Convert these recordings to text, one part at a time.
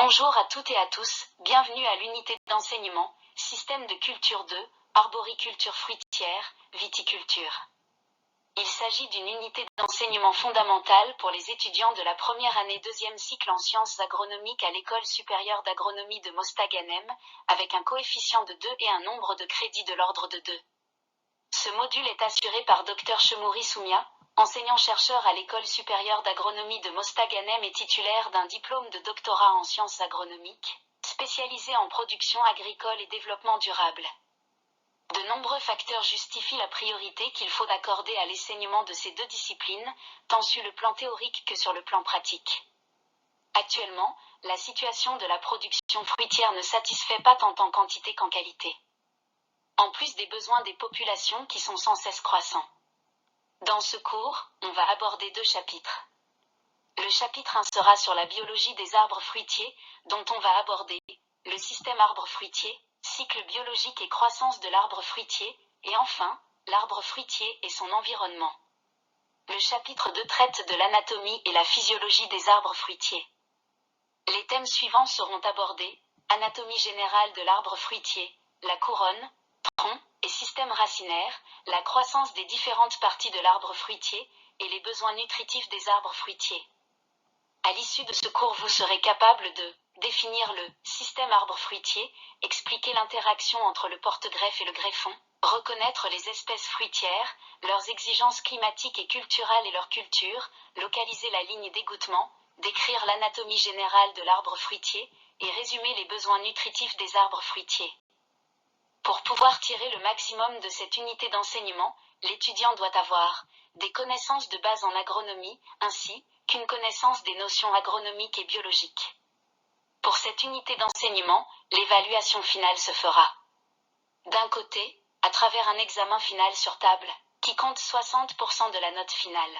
Bonjour à toutes et à tous, bienvenue à l'unité d'enseignement, système de culture 2, arboriculture fruitière, viticulture. Il s'agit d'une unité d'enseignement fondamentale pour les étudiants de la première année deuxième cycle en sciences agronomiques à l'école supérieure d'agronomie de Mostaganem, avec un coefficient de 2 et un nombre de crédits de l'ordre de 2. Ce module est assuré par Dr Chemouri Soumia, enseignant-chercheur à l'École supérieure d'agronomie de Mostaganem et titulaire d'un diplôme de doctorat en sciences agronomiques, spécialisé en production agricole et développement durable. De nombreux facteurs justifient la priorité qu'il faut accorder à l'enseignement de ces deux disciplines, tant sur le plan théorique que sur le plan pratique. Actuellement, la situation de la production fruitière ne satisfait pas tant en quantité qu'en qualité. En plus des besoins des populations qui sont sans cesse croissants. Dans ce cours, on va aborder 2 chapitres. Le chapitre 1 sera sur la biologie des arbres fruitiers, dont on va aborder le système arbre fruitier, cycle biologique et croissance de l'arbre fruitier, et enfin, l'arbre fruitier et son environnement. Le chapitre 2 traite de l'anatomie et la physiologie des arbres fruitiers. Les thèmes suivants seront abordés: anatomie générale de l'arbre fruitier, la couronne, tronc et système racinaire, la croissance des différentes parties de l'arbre fruitier et les besoins nutritifs des arbres fruitiers. À l'issue de ce cours, vous serez capable de définir le système arbre fruitier, expliquer l'interaction entre le porte-greffe et le greffon, reconnaître les espèces fruitières, leurs exigences climatiques et culturelles et leur culture, localiser la ligne d'égouttement, décrire l'anatomie générale de l'arbre fruitier et résumer les besoins nutritifs des arbres fruitiers. Pour pouvoir tirer le maximum de cette unité d'enseignement, l'étudiant doit avoir des connaissances de base en agronomie, ainsi qu'une connaissance des notions agronomiques et biologiques. Pour cette unité d'enseignement, l'évaluation finale se fera d'un côté, à travers un examen final sur table, qui compte 60% de la note finale.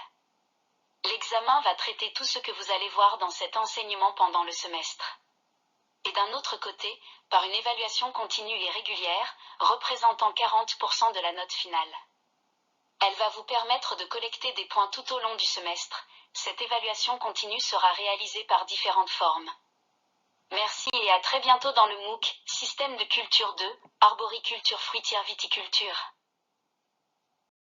L'examen va traiter tout ce que vous allez voir dans cet enseignement pendant le semestre. Et d'un autre côté, par une évaluation continue et régulière, représentant 40% de la note finale. Elle va vous permettre de collecter des points tout au long du semestre. Cette évaluation continue sera réalisée par différentes formes. Merci et à très bientôt dans le MOOC, Système de culture 2, arboriculture fruitière viticulture.